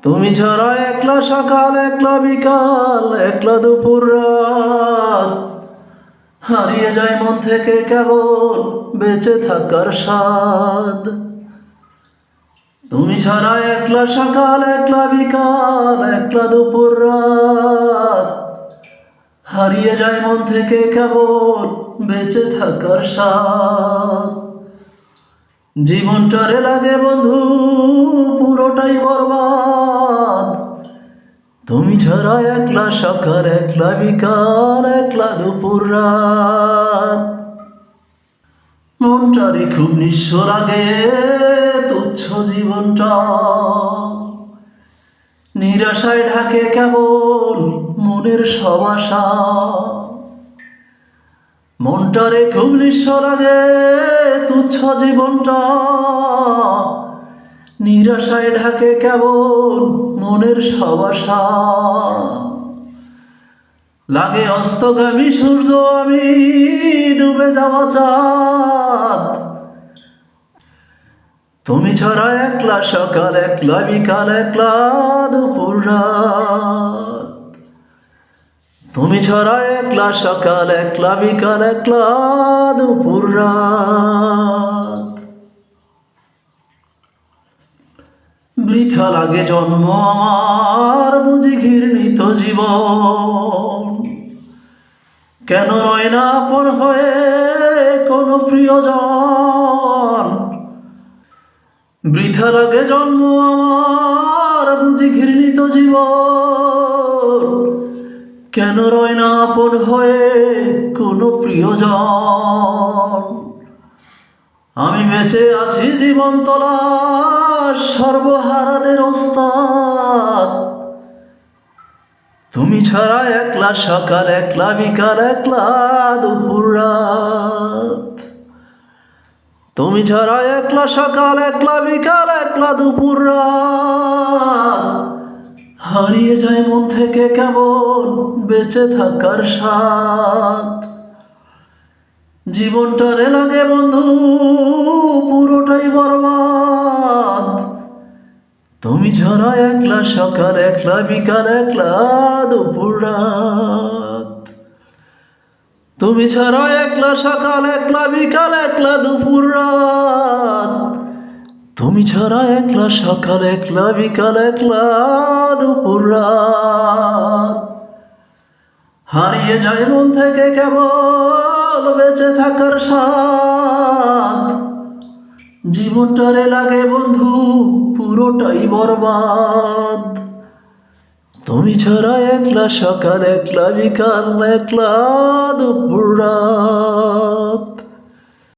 তুমি ছাড়া একলা সকাল একলা বিকাল একলা দুপুর রাত, হারিয়ে যায় মন থেকে কেবল বেঁচে থাকার স্বাদ। তুমি ছাড়া একলা সকাল একলা বিকাল একলা দুপুর রাত, হারিয়ে যায় মন থেকে কেবল বেঁচে থাকার স্বাদ। জীবনটারে লাগে বন্ধু পুরোটাই বরবাদ, তুমি ছাড়া একলা সকাল একলা বিকাল একলা দুপুর রাত। মনটারে খুব নিঃস্ব লাগে তুচ্ছ জীবনটা, নিরাশায় ঢাকে কেবল মনের সব আশা। মনটারে খুব নিঃস্ব লাগে তুচ্ছ জীবনটা, নিরাশায় ঢাকে কেবল মনের সব আশা। লাগে অস্তগামী সূর্য আমি ডুবে যাওয়া চাঁদ, তুমি ছাড়া একলা সকাল একলা বিকাল একলা দুপুর রাত। তুমি ছাড়া একলা সকাল একলা বিকাল একলা দুপুর রাত। বৃথা লাগে জন্ম আমার বুঝি ঘৃণিত জীবন, কেন রয় না আপন হয়ে কোনো প্রিয়জন। বৃথা লাগে জন্ম আমার বুঝি ঘৃণিত জীবন, কেন রয় না আপন হয়ে কোনো প্রিয়জন। আমি বেঁচে আছি জীবন তলাশ সর্বহারাদের ওস্তাদ, তুমি ছাড়া একলা সকাল একলা বিকাল একলা দুপুর রাত। তুমি ছাড়া একলা সকাল একলা বিকাল একলা দুপুর রাত, হারিয়ে যায় মন থেকে কেবল বেঁচে থাকার স্বাদ। জীবনটারে লাগে বন্ধু পুরোটাই বরবাদ, তুমি ছাড়া একলা সকাল একলা বিকাল একলা দুপুর রাত। তুমি ছাড়া একলা সকাল একলা বিকাল একলা দুপুর রাত। তুমি ছাড়া একলা সকাল একলা বিকাল একলা দুপুর রাত, হারিয়ে যায় মন থেকে কেবল বেঁচে থাকার স্বাদ। জীবনটারে লাগে বন্ধু পুরোটাই বরবাদ, তুমি ছাড়া একলা সকাল একলা বিকাল একলা দুপুর রাত।